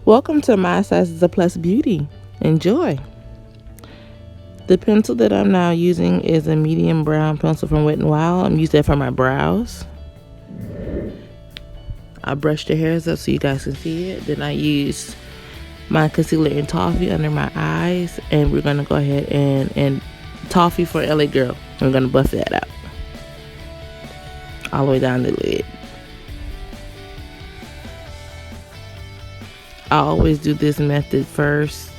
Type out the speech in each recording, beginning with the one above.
Welcome to My Size is a Plus Beauty. Enjoy. The pencil that I'm now using is a medium brown pencil from Wet n Wild. I'm using that for my brows. I brushed the hairs up so you guys can see it. Then I used my concealer in toffee under my eyes, and we're gonna go ahead and toffee for LA Girl. I'm gonna buff that out all the way down the lid. I always do this method first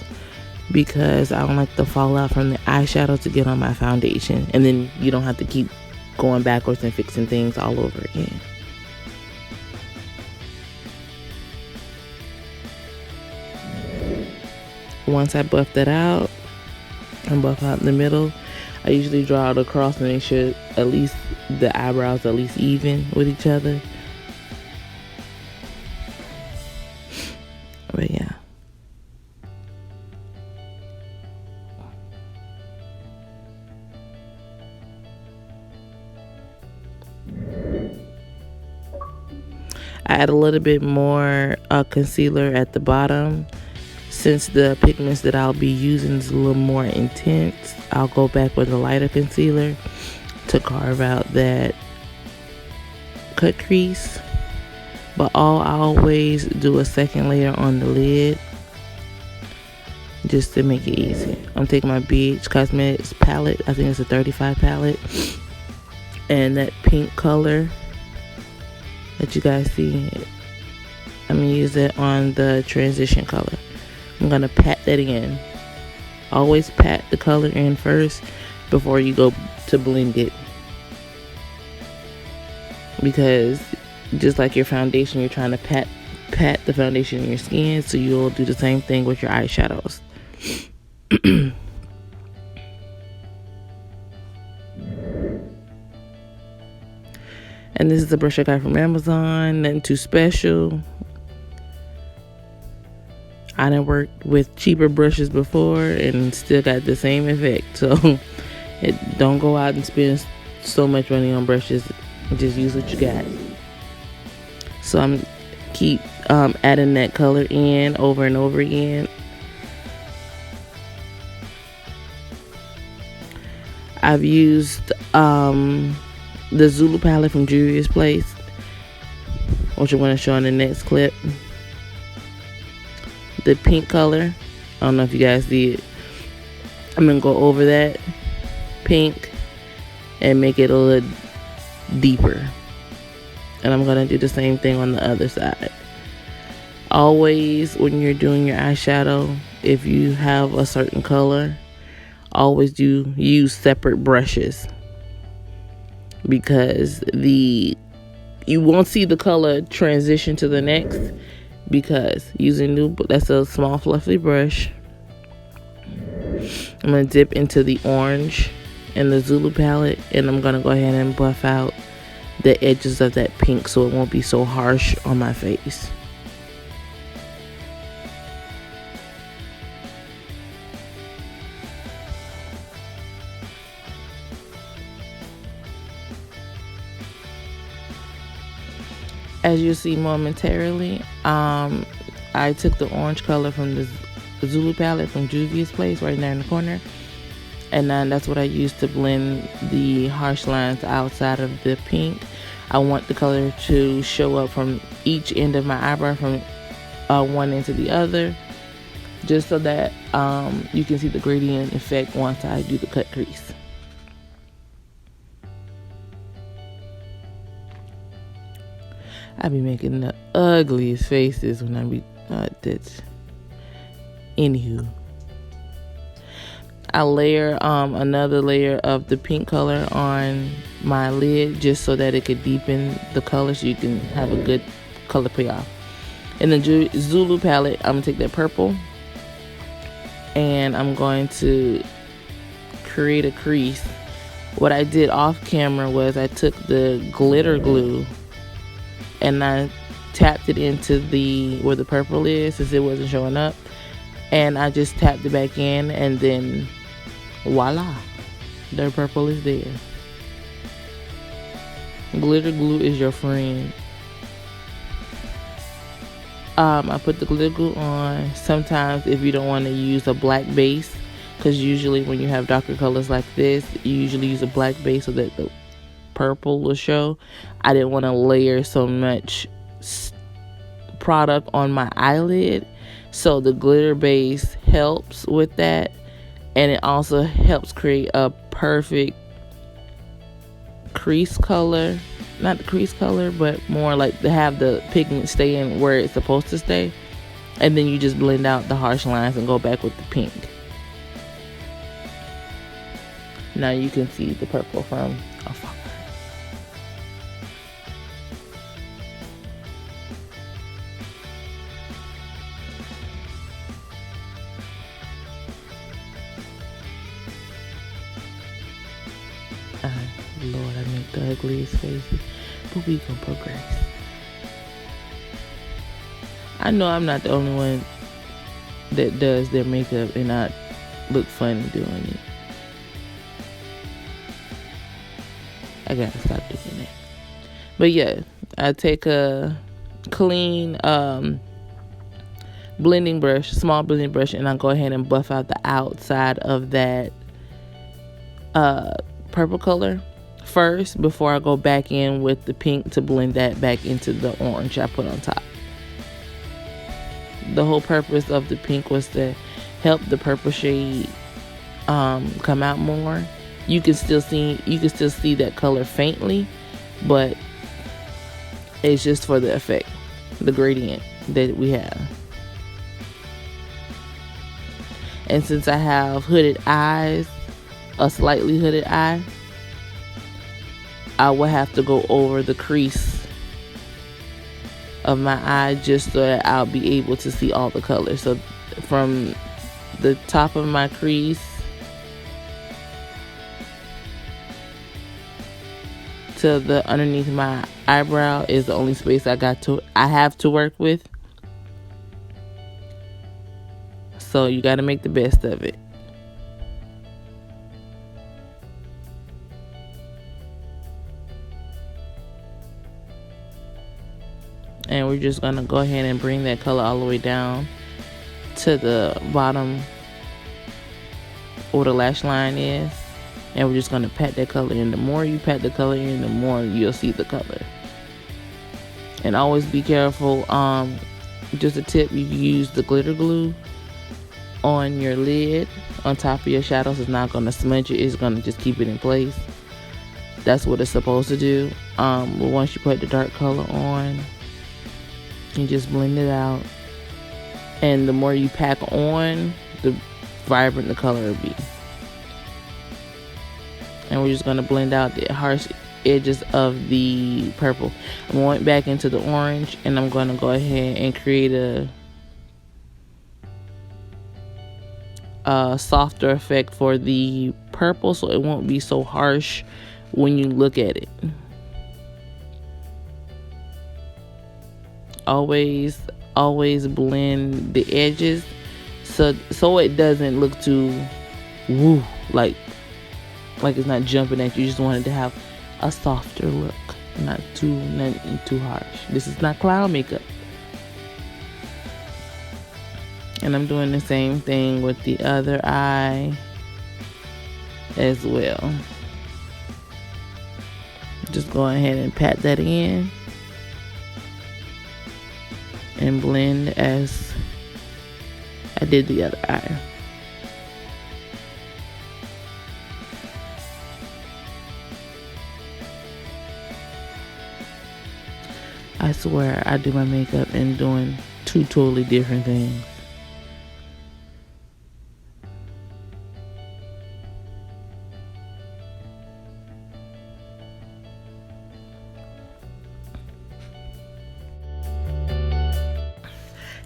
because I don't like the fallout from the eyeshadow to get on my foundation, and then you don't have to keep going backwards and fixing things all over again. Once I buff that out and buff out in the middle, I usually draw it across to make sure at least the eyebrows are at least even with each other. But yeah. I add a little bit more concealer at the bottom. Since the pigments that I'll be using is a little more intense, I'll go back with a lighter concealer to carve out that cut crease. But I always do a second layer on the lid just to make it easy. I'm taking my BH Cosmetics palette. I think it's a 35 palette. And that pink color that you guys see, I'm going to use it on the transition color. I'm going to pat that in. Always pat the color in first before you go to blend it. Because just like your foundation, you're trying to pat the foundation in your skin, so you'll do the same thing with your eyeshadows. And this is a brush I got from Amazon. Nothing too special. I done worked with cheaper brushes before and still got the same effect. So don't go out and spend so much money on brushes. Just use what you got. So I'm keep adding that color in over and over again. I've used the Zulu palette from Juvias Place, which I'm going to show in the next clip. The pink color, I don't know if you guys see it. I'm going to go over that pink and make it a little deeper. And I'm going to do the same thing on the other side. Always, when you're doing your eyeshadow, if you have a certain color, always use separate brushes. Because you won't see the color transition to the next. Because that's a small fluffy brush. I'm going to dip into the orange in the Zulu palette, and I'm going to go ahead and buff out the edges of that pink so it won't be so harsh on my face. As you'll see momentarily, I took the orange color from the Zulu palette from Juvia's Place right there in the corner, and then that's what I used to blend the harsh lines outside of the pink. I want the color to show up from each end of my eyebrow, from one end to the other, just so that you can see the gradient effect once I do the cut crease. I be making the ugliest faces when I be that's. Anywho, I layer another layer of the pink color on my lid just so that it could deepen the color, so you can have a good color payoff. In the Zulu palette, I'm gonna take that purple and I'm going to create a crease. What I did off camera was I took the glitter glue and I tapped it into where the purple is, since it wasn't showing up, and I just tapped it back in, and then voila, the purple is there. Glitter glue is your friend. I put the glitter glue on. Sometimes if you don't want to use a black base, because usually when you have darker colors like this, you usually use a black base so that the purple will show. I didn't want to layer so much product on my eyelid, so the glitter base helps with that, and it also helps create a perfect crease color. Not the crease color, but more like to have the pigment stay in where it's supposed to stay, and then you just blend out the harsh lines and go back with the pink. Now you can see the purple from afar. Lord, I make the ugliest faces, but we gonna progress. I know I'm not the only one that does their makeup and not look funny doing it. I gotta stop doing that. But yeah, I take a clean blending brush, small blending brush, and I go ahead and buff out the outside of that purple color first before I go back in with the pink to blend that back into the orange I put on top. The whole purpose of the pink was to help the purple shade come out more. You can still see that color faintly, but it's just for the effect, the gradient that we have. And since I have hooded eyes, a slightly hooded eye, I will have to go over the crease of my eye just so that I'll be able to see all the colors. So from the top of my crease to the underneath my eyebrow is the only space I have to work with. So you got to make the best of it. And we're just going to go ahead and bring that color all the way down to the bottom where the lash line is. And we're just going to pat that color in. The more you pat the color in, the more you'll see the color. And always be careful. Just a tip, you can use the glitter glue on your lid on top of your shadows. It's not going to smudge it. It's going to just keep it in place. That's what it's supposed to do. But once you put the dark color on, you just blend it out, and the more you pack on, the vibrant the color will be. And we're just going to blend out the harsh edges of the purple. I'm going back into the orange, and I'm going to go ahead and create a softer effect for the purple, so it won't be so harsh when you look at it. Always blend the edges so it doesn't look too woo, like it's not jumping at you. You just want it to have a softer look, not too harsh. This is not cloud makeup. And I'm doing the same thing with the other eye as well. Just go ahead and pat that in and blend as I did the other eye. I swear I do my makeup and doing two totally different things.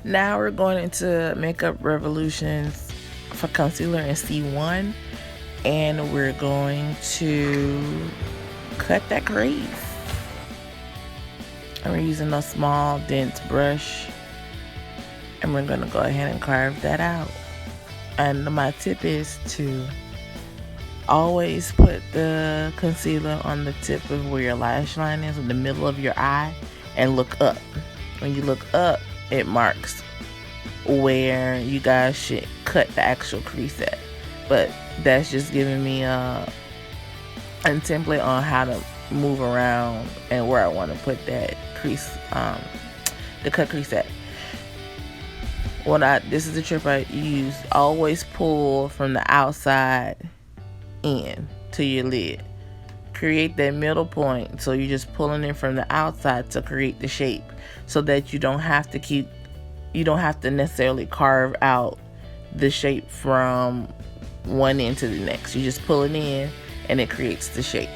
Now we're going into Makeup Revolutions for concealer in C1, and we're going to cut that crease. And we're using a small dense brush, and we're going to go ahead and carve that out. And my tip is to always put the concealer on the tip of where your lash line is, in the middle of your eye, and look up. When you look up, it marks where you guys should cut the actual crease at. But that's just giving me a template on how to move around and where I want to put that crease, the cut crease at. This is the trick I use. Always pull from the outside in to your lid. Create that middle point, so you're just pulling it from the outside to create the shape, so that you don't have to necessarily carve out the shape from one end to the next. You just pull it in and it creates the shape.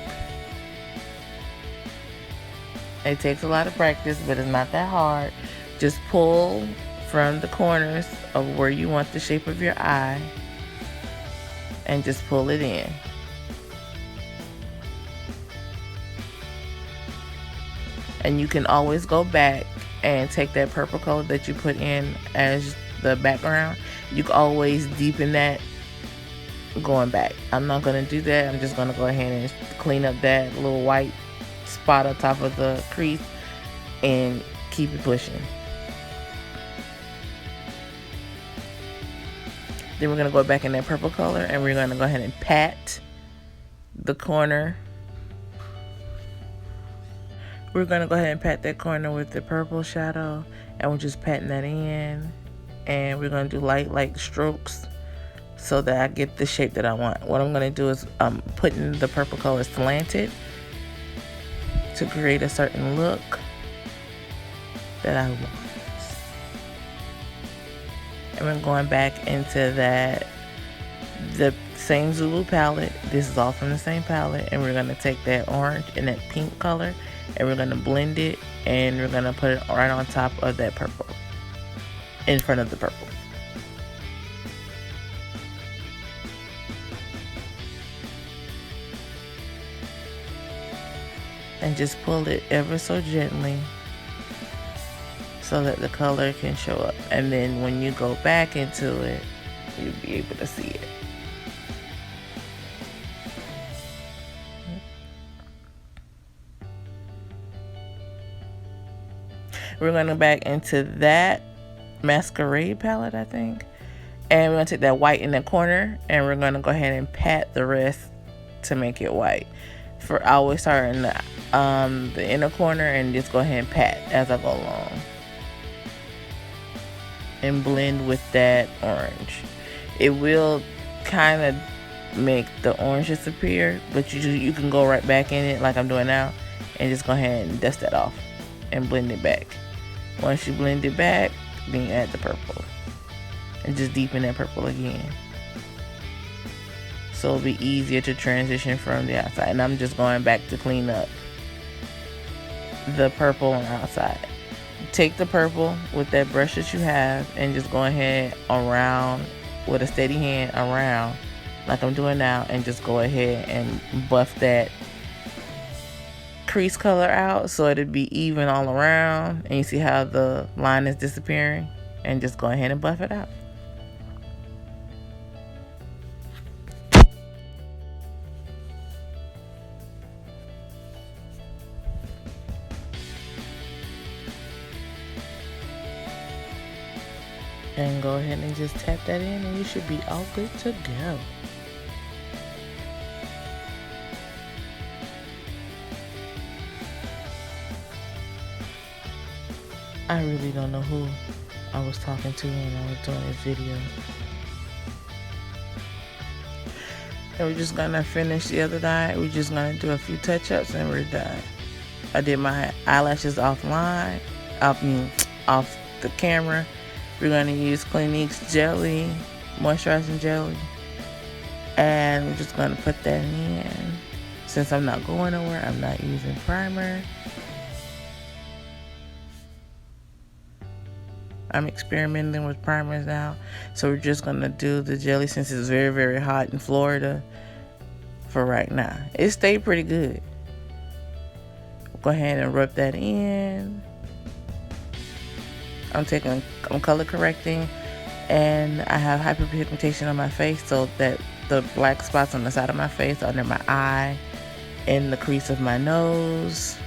It takes a lot of practice, but it's not that hard. Just pull from the corners of where you want the shape of your eye and just pull it in. And you can always go back and take that purple color that you put in as the background. You can always deepen that going back. I'm not going to do that. I'm just going to go ahead and clean up that little white spot on top of the crease and keep it pushing. Then we're going to go back in that purple color and we're going to go ahead and pat the corner. We're going to go ahead and pat that corner with the purple shadow, and we're just patting that in, and we're going to do light strokes so that I get the shape that I want. What I'm going to do is putting the purple color slanted to create a certain look that I want. And we're going back into the same Zulu palette. This is all from the same palette, and we're going to take that orange and that pink color and we're going to blend it, and we're going to put it right on top of that purple, in front of the purple. And just pull it ever so gently so that the color can show up. And then when you go back into it, you'll be able to see it. We're going to go back into that masquerade palette, I think. And we're going to take that white in the corner, and we're going to go ahead and pat the rest to make it white. I always start in the inner corner and just go ahead and pat as I go along. And blend with that orange. It will kind of make the orange disappear, but you can go right back in it like I'm doing now and just go ahead and dust that off and blend it back. Once you blend it back, then you add the purple and just deepen that purple again, so it'll be easier to transition from the outside. And I'm just going back to clean up the purple on the outside. Take the purple with that brush that you have and just go ahead around with a steady hand around like I'm doing now, and just go ahead and buff that crease color out so it'd be even all around, and you see how the line is disappearing, and just go ahead and buff it out. And go ahead and just tap that in, and you should be all good to go. I really don't know who I was talking to when I was doing this video. And we're just gonna finish the other eye. We're just gonna do a few touch-ups and we're done. I did my eyelashes offline, off the camera. We're gonna use Clinique's jelly, moisturizing jelly, and we're just gonna put that in. Since I'm not going nowhere, I'm not using primer. I'm experimenting with primers now, so we're just gonna do the jelly since it's very, very hot in Florida for right now. It stayed pretty good. Go ahead and rub that in. I'm color correcting, and I have hyperpigmentation on my face, so that the black spots on the side of my face, under my eye, in the crease of my nose,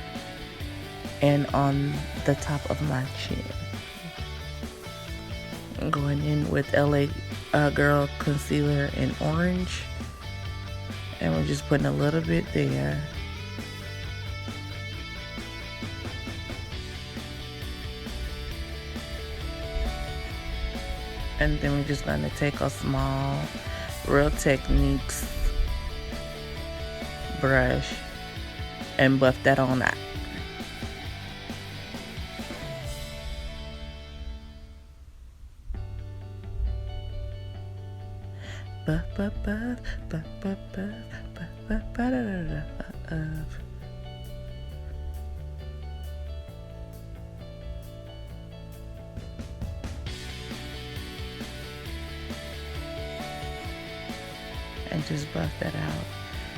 and on the top of my chin. Going in with LA Girl concealer in orange, and we're just putting a little bit there. And then we're just going to take a small Real Techniques brush and buff that on out. Buff, buff, buff, buff, buff, buff, buff, buff, buff. And just buff that out.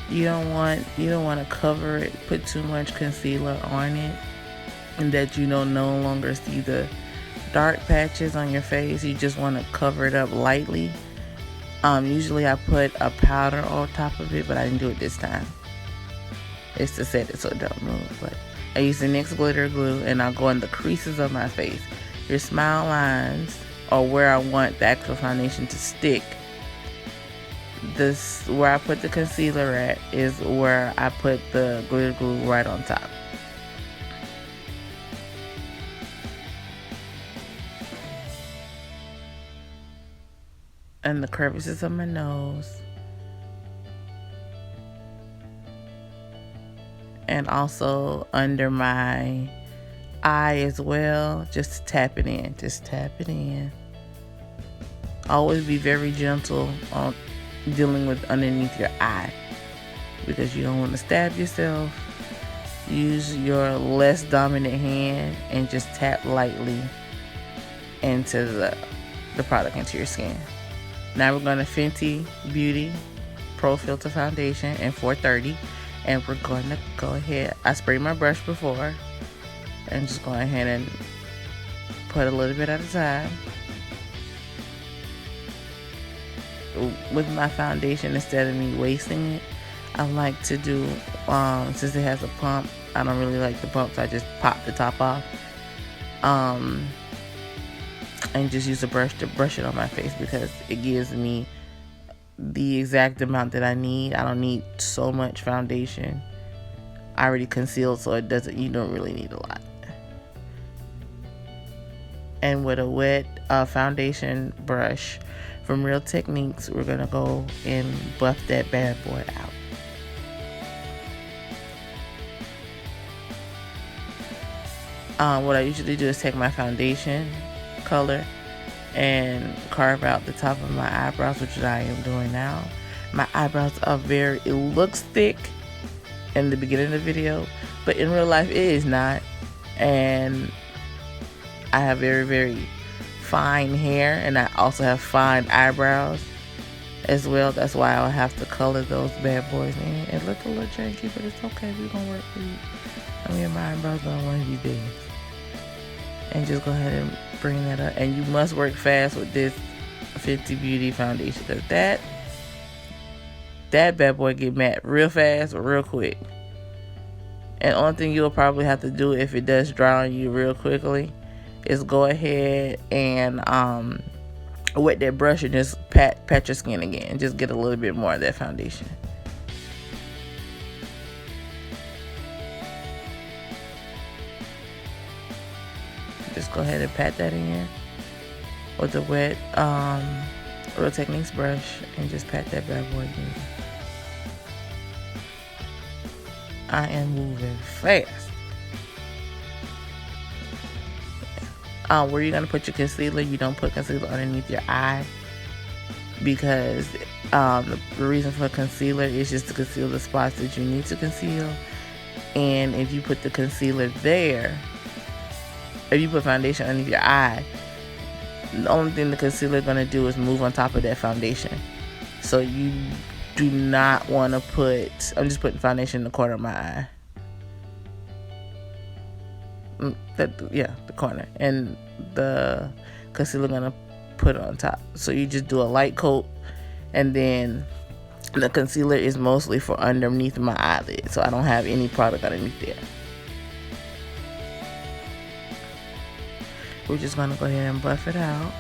You don't want to cover it, put too much concealer on it, and that you don't no longer see the dark patches on your face. You just want to cover it up lightly. Usually I put a powder on top of it, but I didn't do it this time. It's to set it so it don't move. But I use the NYX glitter glue, and I'll go in the creases of my face. Your smile lines, or where I want the actual foundation to stick. This, where I put the concealer at, is where I put the glitter glue right on top. And the crevices of my nose. And also under my eye as well. Just tap it in. Just tap it in. Always be very gentle on dealing with underneath your eye, because you don't want to stab yourself. Use your less dominant hand and just tap lightly into the product into your skin. Now we're going to Fenty Beauty Pro Filter Foundation in 430, and we're going to go ahead. I sprayed my brush before, and just go ahead and put a little bit at a time. With my foundation, instead of me wasting it, I like to do, since it has a pump, I don't really like the pump, so I just pop the top off. And just use a brush to brush it on my face, because it gives me the exact amount that I need. I don't need so much foundation. I already concealed, so you don't really need a lot. And with a wet foundation brush from Real Techniques, we're gonna go and buff that bad boy out. What I usually do is take my foundation color and carve out the top of my eyebrows, which I am doing now. My eyebrows are it looks thick in the beginning of the video, but in real life it is not. And I have very, very fine hair, and I also have fine eyebrows as well. That's why I'll have to color those bad boys in. It look a little janky, but it's okay. We're gonna work with it. I mean, my eyebrows don't want to be big. And just go ahead and bring that up. And you must work fast with this Fenty Beauty foundation, because that bad boy get matte real fast or real quick. And the only thing you'll probably have to do if it does dry on you real quickly is go ahead and wet that brush and just pat your skin again and just get a little bit more of that foundation. Just go ahead and pat that in with the wet Real Techniques brush and just pat that bad boy in. I am moving fast. Where you're going to put your concealer, you don't put concealer underneath your eye, because the reason for concealer is just to conceal the spots that you need to conceal. And if you put the concealer there, if you put foundation underneath your eye, the only thing the concealer is going to do is move on top of that foundation. So you do not want to put, I'm just putting foundation in the corner of my eye. The corner, and the concealer gonna put it on top. So you just do a light coat, and then the concealer is mostly for underneath my eyelid, so I don't have any product underneath there. We're just gonna go ahead and buff it out.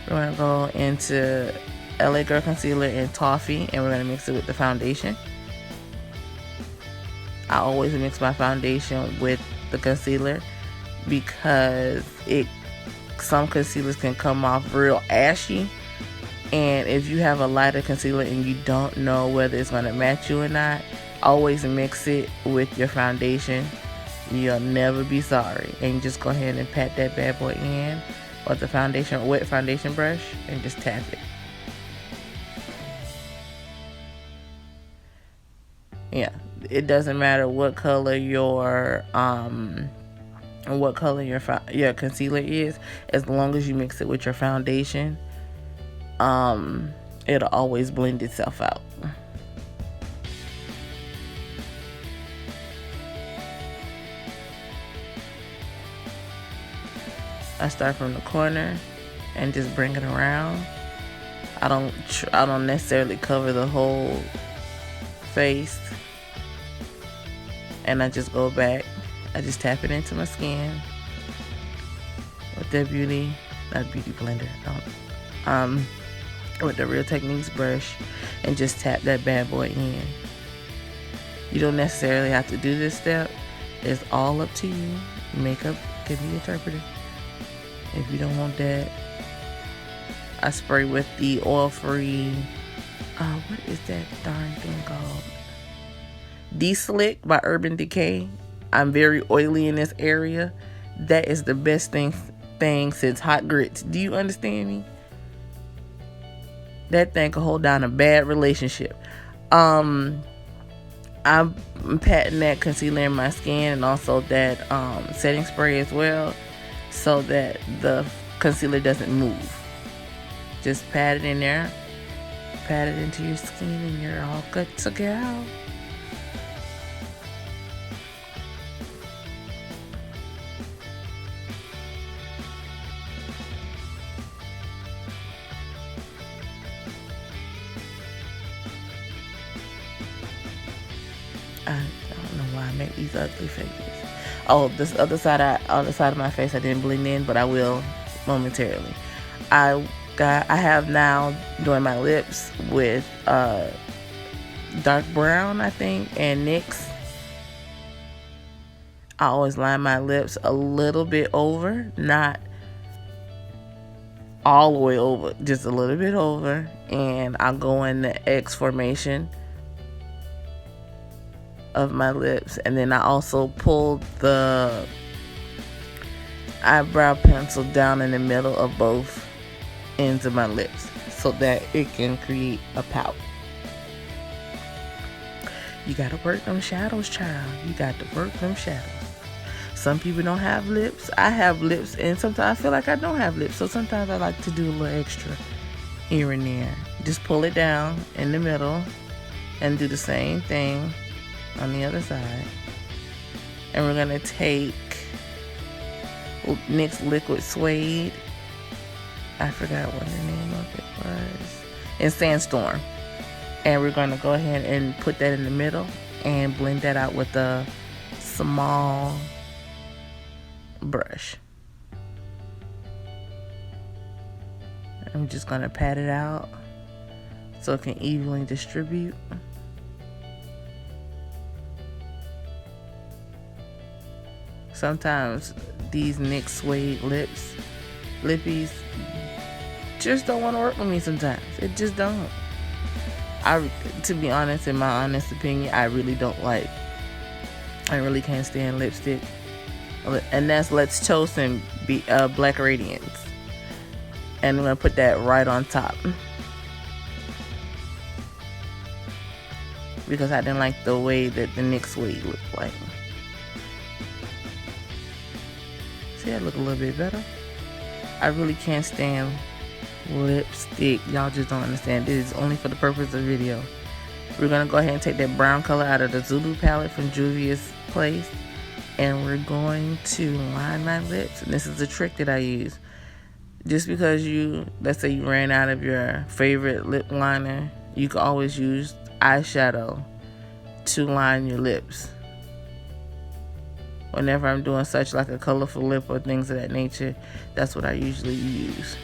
We're going to go into LA Girl Concealer in Toffee, and we're going to mix it with the foundation. I always mix my foundation with the concealer because some concealers can come off real ashy, and if you have a lighter concealer and you don't know whether it's going to match you or not, always mix it with your foundation. You'll never be sorry. And you just go ahead and pat that bad boy in with the wet foundation brush and just tap it. Yeah, it doesn't matter what color your concealer is, as long as you mix it with your foundation, it'll always blend itself out. I start from the corner and just bring it around. I don't necessarily cover the whole face, and I just go back. I just tap it into my skin with the beauty blender, with the Real Techniques brush, and just tap that bad boy in. You don't necessarily have to do this step. It's all up to you. Makeup can be interpreted. If you don't want that, I spray with the oil-free, what is that darn thing called? De-Slick by Urban Decay. I'm very oily in this area. That is the best thing since hot grits. Do you understand me? That thing can hold down a bad relationship. I'm patting that concealer in my skin, and also that setting spray as well, so that the concealer doesn't move. Just pat it in there, pat it into your skin, and you're all good to go. I don't know why I make these ugly faces. Oh, this other side of my face I didn't blend in, but I will momentarily. I have now doing my lips with dark brown, I think, and NYX. I always line my lips a little bit over, not all the way over, just a little bit over, and I'll go in the X formation of my lips, and then I also pull the eyebrow pencil down in the middle of both ends of my lips so that it can create a pout. You gotta work them shadows, child. You got to work them shadows. Some people don't have lips. I have lips, and sometimes I feel like I don't have lips, so sometimes I like to do a little extra here and there. Just pull it down in the middle and do the same thing on the other side. And we're gonna take NYX Liquid Suede. I forgot what the name of it was. In Sandstorm. And we're gonna go ahead and put that in the middle and blend that out with a small brush. I'm just gonna pat it out so it can evenly distribute. Sometimes these NYX Suede lippies just don't want to work with me sometimes. It just don't. To be honest, in my honest opinion, I really can't stand lipstick. And that's Let's Toast and Black Radiance. And I'm going to put that right on top, because I didn't like the way that the NYX Suede looked like. See, that look a little bit better. I really can't stand lipstick. Y'all just don't understand. This is only for the purpose of video. We're going to go ahead and take that brown color out of the Zulu palette from Juvias Place, and we're going to line my lips. And this is a trick that I use. Just because let's say you ran out of your favorite lip liner, you can always use eyeshadow to line your lips. Whenever I'm doing such like a colorful lip or things of that nature, that's what I usually use.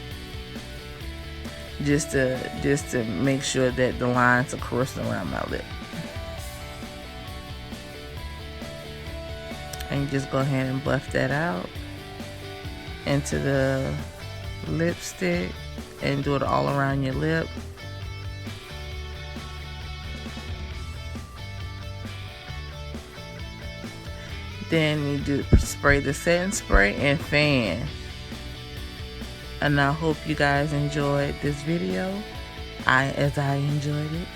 just to make sure that the lines are coursing around my lip. And you just go ahead and buff that out into the lipstick and do it all around your lip. Then you do spray the setting spray and fan. And I hope you guys enjoyed this video as I enjoyed it,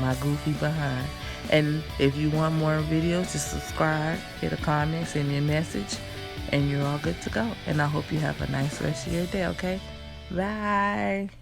my goofy behind. And if you want more videos, just subscribe, hit a comment, send me a message, and you're all good to go. And I hope you have a nice rest of your day, okay? Bye.